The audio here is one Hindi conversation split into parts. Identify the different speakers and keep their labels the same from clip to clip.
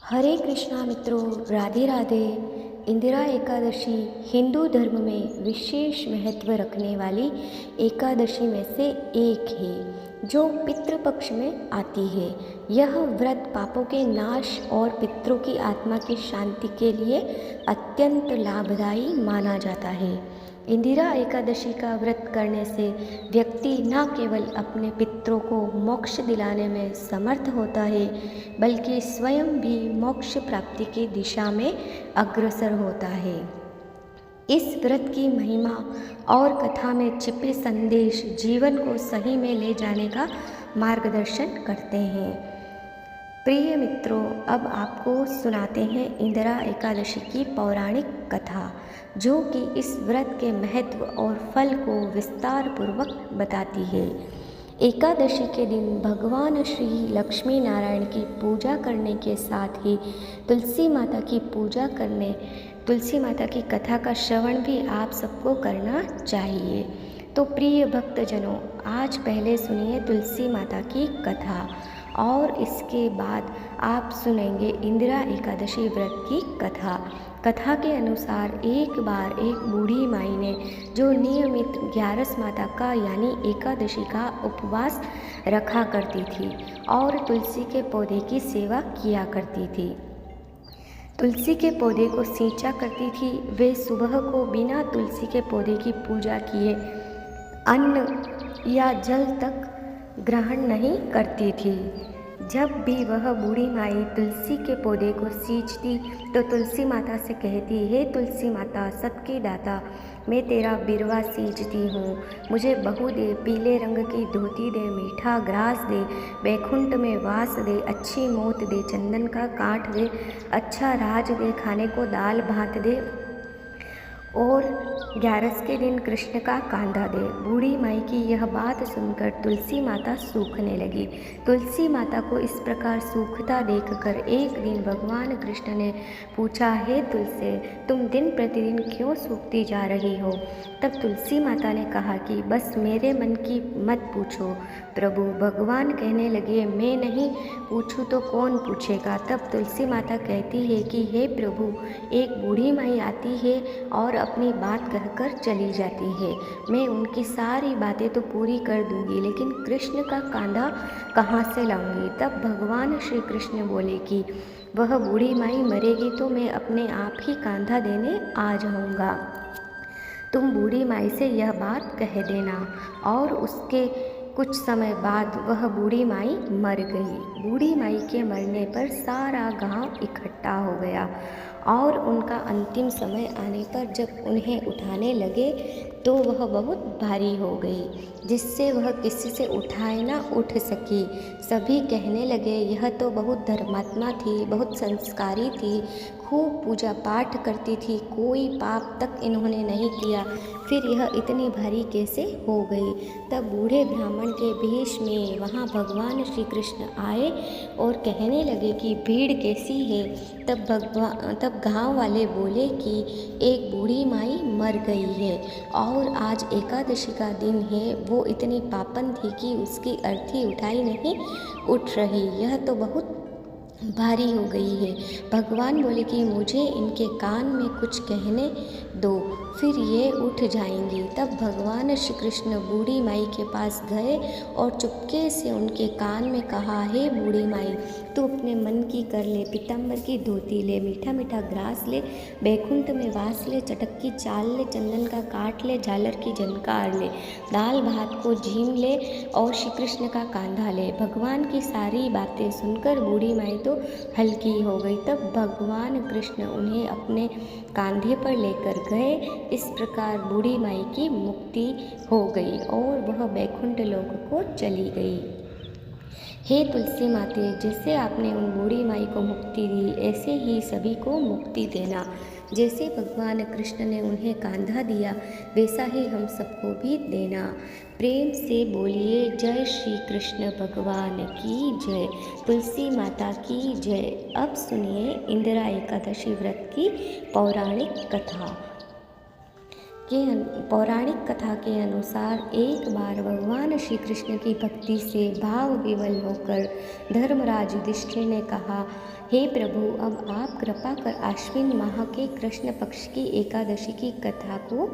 Speaker 1: हरे कृष्णा मित्रों, राधे राधे। इंदिरा एकादशी हिंदू धर्म में विशेष महत्व रखने वाली एकादशी में से एक है जो पितृपक्ष में आती है। यह व्रत पापों के नाश और पितरों की आत्मा की शांति के लिए अत्यंत लाभदायी माना जाता है। इंदिरा एकादशी का व्रत करने से व्यक्ति न केवल अपने पितरों को मोक्ष दिलाने में समर्थ होता है, बल्कि स्वयं भी मोक्ष प्राप्ति की दिशा में अग्रसर होता है। इस व्रत की महिमा और कथा में छिपे संदेश जीवन को सही में ले जाने का मार्गदर्शन करते हैं। प्रिय मित्रों, अब आपको सुनाते हैं इंदिरा एकादशी की पौराणिक कथा, जो कि इस व्रत के महत्व और फल को विस्तार पूर्वक बताती है। एकादशी के दिन भगवान श्री लक्ष्मी नारायण की पूजा करने के साथ ही तुलसी माता की पूजा करने, तुलसी माता की कथा का श्रवण भी आप सबको करना चाहिए। तो प्रिय भक्तजनों, आज पहले सुनिए तुलसी माता की कथा और इसके बाद आप सुनेंगे इंदिरा एकादशी व्रत की कथा। कथा के अनुसार एक बार एक बूढ़ी माई ने, जो नियमित ग्यारस माता का यानी एकादशी का उपवास रखा करती थी और तुलसी के पौधे की सेवा किया करती थी, तुलसी के पौधे को सींचा करती थी। वे सुबह को बिना तुलसी के पौधे की पूजा किए अन्न या जल तक ग्रहण नहीं करती थी। जब भी वह बूढ़ी माई तुलसी के पौधे को सींचती तो तुलसी माता से कहती, हे तुलसी माता सबकी दाता, मैं तेरा बिरवा सींचती हूँ, मुझे बहू दे, पीले रंग की धोती दे, मीठा ग्रास दे, बैकुंठ में वास दे, अच्छी मौत दे, चंदन का काठ दे, अच्छा राज दे, खाने को दाल भात दे और ग्यारस के दिन कृष्ण का कांधा दे। बूढ़ी माई की यह बात सुनकर तुलसी माता सूखने लगी। तुलसी माता को इस प्रकार सूखता देखकर एक दिन भगवान कृष्ण ने पूछा, हे तुलसी, तुम दिन प्रतिदिन क्यों सूखती जा रही हो? तब तुलसी माता ने कहा कि बस मेरे मन की मत पूछो प्रभु। भगवान कहने लगे, मैं नहीं पूछूं तो कौन पूछेगा? तब तुलसी माता कहती है कि हे प्रभु, एक बूढ़ी माई आती है और अपनी बात कहकर चली जाती है। मैं उनकी सारी बातें तो पूरी कर दूंगी, लेकिन कृष्ण का कांधा कहाँ से लाऊंगी? तब भगवान श्री कृष्ण बोले कि वह बूढ़ी माई मरेगी तो मैं अपने आप ही कांधा देने आ जाऊंगा। तुम बूढ़ी माई से यह बात कह देना। और उसके कुछ समय बाद वह बूढ़ी माई मर गई। बूढ़ी माई के मरने पर सारा गांव इकट्ठा हो गया और उनका अंतिम समय आने पर जब उन्हें उठाने लगे तो वह बहुत भारी हो गई, जिससे वह किसी से उठाए ना उठ सकी। सभी कहने लगे, यह तो बहुत धर्मात्मा थी, बहुत संस्कारी थी, खूब पूजा पाठ करती थी, कोई पाप तक इन्होंने नहीं किया, फिर यह इतनी भारी कैसे हो गई? तब बूढ़े ब्राह्मण के भेष में वहाँ भगवान श्री कृष्ण आए और कहने लगे कि भीड़ कैसी है? तब गांव वाले बोले कि एक बूढ़ी माई मर गई है और आज एकादशी का दिन है। वो इतनी पापन थी कि उसकी अर्थी उठाई नहीं उठ रही, यह तो बहुत भारी हो गई है। भगवान बोले कि मुझे इनके कान में कुछ कहने दो, फिर ये उठ जाएंगी। तब भगवान श्री कृष्ण बूढ़ी माई के पास गए और चुपके से उनके कान में कहा, हे बूढ़ी माई, तू अपने मन की कर ले, पीताम्बर की धोती ले, मीठा मीठा ग्रास ले, बैकुंठ में वास ले, चटक की चाल ले, चंदन का काट ले, झालर की झनकार ले, दाल भात को झीम ले और श्री कृष्ण का कांधा ले। भगवान की सारी बातें सुनकर बूढ़ी माई तो हल्की हो गई। तब भगवान कृष्ण उन्हें अपने कांधे पर लेकर गए। इस प्रकार बूढ़ी माई की मुक्ति हो गई और वह बैकुंठ लोक को चली गई। हे तुलसी माते, जैसे आपने उन बूढ़ी माई को मुक्ति दी, ऐसे ही सभी को मुक्ति देना। जैसे भगवान कृष्ण ने उन्हें कांधा दिया, वैसा ही हम सबको भी देना। प्रेम से बोलिए, जय श्री कृष्ण भगवान की जय, तुलसी माता की जय। अब सुनिए इंदिरा एकादशी व्रत की पौराणिक कथा पौराणिक कथा के अनुसार एक बार भगवान श्री कृष्ण की भक्ति से भाव विवल होकर धर्मराज युधिष्ठिर ने कहा, हे प्रभु, अब आप कृपा कर आश्विन माह के कृष्ण पक्ष की एकादशी की कथा को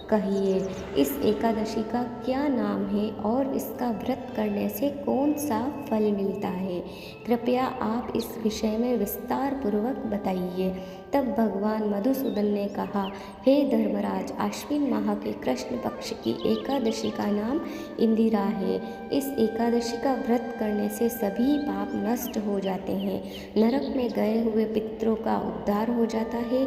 Speaker 1: कहिए। इस एकादशी का क्या नाम है और इसका व्रत करने से कौन सा फल मिलता है? कृपया आप इस विषय में विस्तार पूर्वक बताइए। तब भगवान मधुसूदन ने कहा, हे धर्मराज, आश्विन माह के कृष्ण पक्ष की एकादशी का नाम इंदिरा है। इस एकादशी का व्रत करने से सभी पाप नष्ट हो जाते हैं, नरक में गए हुए पितरों का उद्धार हो जाता है।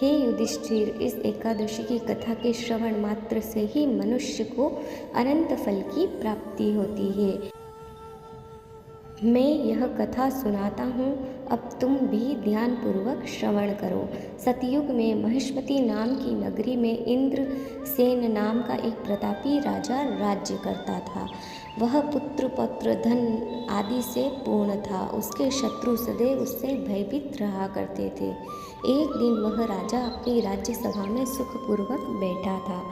Speaker 1: हे युधिष्ठिर, इस एकादशी की कथा के श्रवण मात्र से ही मनुष्य को अनंत फल की प्राप्ति होती है। मैं यह कथा सुनाता हूँ, अब तुम भी ध्यानपूर्वक श्रवण करो। सतयुग में महिष्मती नाम की नगरी में इंद्रसेन नाम का एक प्रतापी राजा राज्य करता था। वह पुत्र पौत्र धन आदि से पूर्ण था। उसके शत्रु सदैव उससे भयभीत रहा करते थे। एक दिन वह राजा अपनी राज्य सभा में सुखपूर्वक बैठा था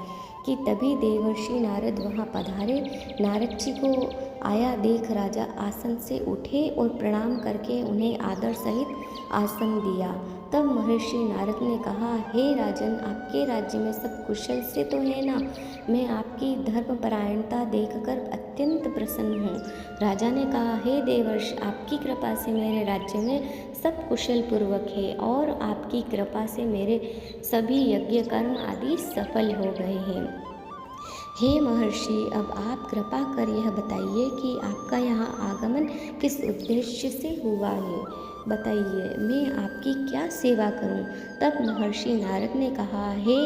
Speaker 1: कि तभी देवर्षि नारद वहाँ पधारे। नारद जी को आया देख राजा आसन से उठे और प्रणाम करके उन्हें आदर सहित आसन दिया। तब महर्षि नारद ने कहा, हे राजन, आपके राज्य में सब कुशल से तो है ना? मैं आपकी धर्मपरायणता देखकर अत्यंत प्रसन्न हूँ। राजा ने कहा, हे देवर्ष, आपकी कृपा से मेरे राज्य में सब कुशल पूर्वक है और आपकी कृपा से मेरे सभी यज्ञ कर्म आदि सफल हो गए हैं। हे महर्षि, अब आप कृपा कर यह बताइए कि आपका यहाँ आगमन किस उद्देश्य से हुआ है? बताइए, मैं आपकी क्या सेवा करूं? तब महर्षि नारद ने कहा, हे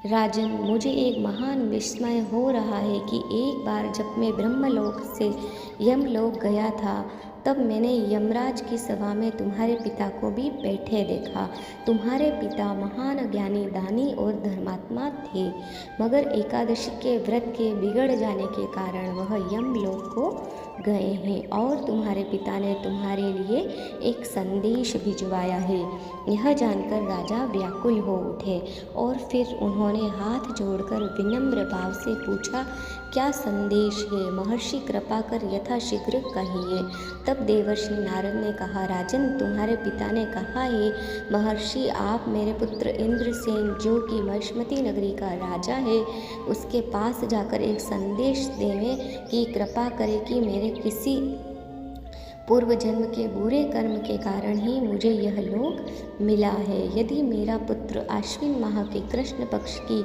Speaker 1: राजन, मुझे एक महान विस्मय हो रहा है कि एक बार जब मैं ब्रह्मलोक से यमलोक गया था, तब मैंने यमराज की सभा में तुम्हारे पिता को भी बैठे देखा। तुम्हारे पिता महान ज्ञानी, दानी और धर्मात्मा थे, मगर एकादशी के व्रत के बिगड़ जाने के कारण वह यमलोक को गए हैं और तुम्हारे पिता ने तुम्हारे लिए एक संदेश भिजवाया है। यह जानकर राजा व्याकुल हो उठे और फिर उन्होंने हाथ जोड़कर विनम्र भाव से पूछा, क्या संदेश है? महर्षि, कृपा कर यथाशीघ्र कहिए। तब देवर्षि नारद ने कहा, राजन, तुम्हारे पिता ने कहा है, महर्षि, आप मेरे पुत्र इंद्रसेन, जो कि महिष्मती नगरी का राजा है, उसके पास जाकर एक संदेश देने की कृपा करें कि मेरे किसी पूर्व जन्म के बुरे कर्म के कारण ही मुझे यह लोक मिला है। यदि मेरा पुत्र आश्विन माह के कृष्ण पक्ष की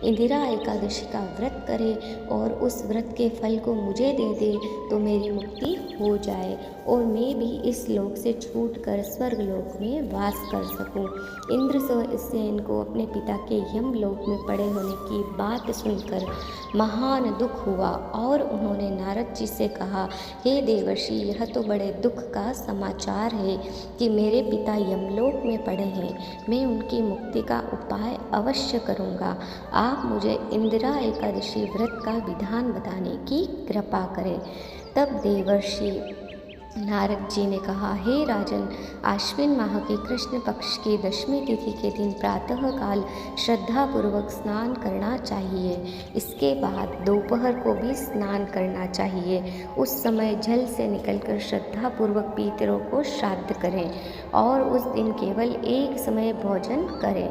Speaker 1: इंदिरा एकादशी का व्रत करे और उस व्रत के फल को मुझे दे दे तो मेरी मुक्ति हो जाए और मैं भी इस लोक से छूटकर स्वर्ग लोक में वास कर सकूं। इंद्रसेन को अपने पिता के यमलोक में पड़े होने की बात सुनकर महान दुख हुआ और उन्होंने नारद जी से कहा, हे देवर्षि, यह तो बड़े दुख का समाचार है कि मेरे पिता यमलोक में पड़े हैं। मैं उनकी मुक्ति का उपाय अवश्य करूँगा। आप मुझे इंदिरा एकादशी व्रत का विधान बताने की कृपा करें। तब देवर्षि नारद जी ने कहा, हे राजन, आश्विन माह के कृष्ण पक्ष की दशमी तिथि के दिन प्रातःकाल श्रद्धापूर्वक स्नान करना चाहिए। इसके बाद दोपहर को भी स्नान करना चाहिए। उस समय जल से निकलकर श्रद्धापूर्वक पितरों को श्राद्ध करें और उस दिन केवल एक समय भोजन करें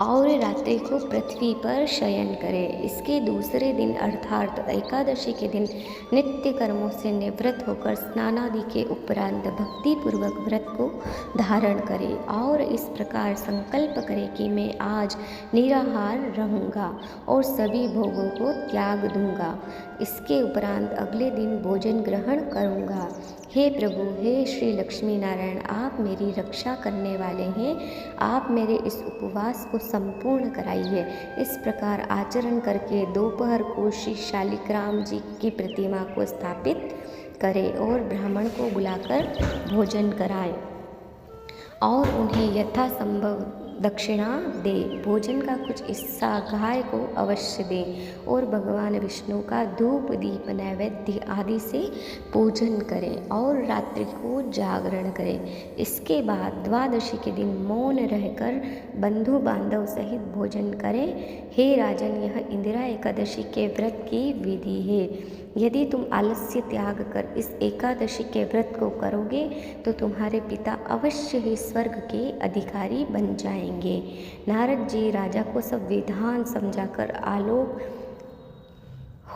Speaker 1: और रात्रि को पृथ्वी पर शयन करें। इसके दूसरे दिन अर्थात एकादशी के दिन नित्य कर्मों से निवृत्त होकर स्नानादि के उपरांत भक्तिपूर्वक व्रत को धारण करें और इस प्रकार संकल्प करें कि मैं आज निराहार रहूँगा और सभी भोगों को त्याग दूँगा। इसके उपरांत अगले दिन भोजन ग्रहण करूँगा। हे प्रभु, हे श्री लक्ष्मी नारायण, आप मेरी रक्षा करने वाले हैं। आप मेरे इस उपवास को संपूर्ण कराइए। इस प्रकार आचरण करके दोपहर को श्री शालिग्राम जी की प्रतिमा को स्थापित करें और ब्राह्मण को बुलाकर भोजन कराएं और उन्हें यथासंभव दक्षिणा दे, भोजन का कुछ हिस्सा गाय को अवश्य दे और भगवान विष्णु का धूप दीप नैवेद्य आदि से पूजन करें और रात्रि को जागरण करें। इसके बाद द्वादशी के दिन मौन रहकर बंधु बांधव सहित भोजन करें। हे राजन, यह इंदिरा एकादशी के व्रत की विधि है। यदि तुम आलस्य त्याग कर इस एकादशी के व्रत को करोगे तो तुम्हारे पिता अवश्य ही स्वर्ग के अधिकारी बन जाएंगे। नारद जी राजा को सब विधान समझाकर आलोक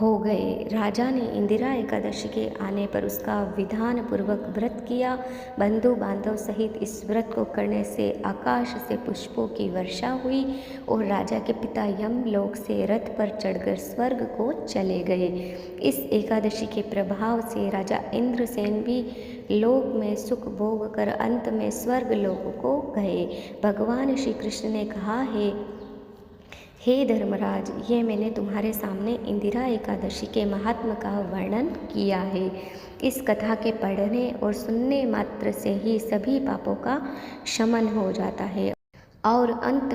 Speaker 1: हो गए। राजा ने इंदिरा एकादशी के आने पर उसका विधान पूर्वक व्रत किया। बंधु बांधव सहित इस व्रत को करने से आकाश से पुष्पों की वर्षा हुई और राजा के पिता यमलोक से रथ पर चढ़कर स्वर्ग को चले गए। इस एकादशी के प्रभाव से राजा इंद्रसेन भी लोक में सुख भोग कर अंत में स्वर्ग लोक को गए। भगवान श्री कृष्ण ने कहा है, हे धर्मराज, ये मैंने तुम्हारे सामने इंदिरा एकादशी के महात्म का वर्णन किया है। इस कथा के पढ़ने और सुनने मात्र से ही सभी पापों का शमन हो जाता है और अंत में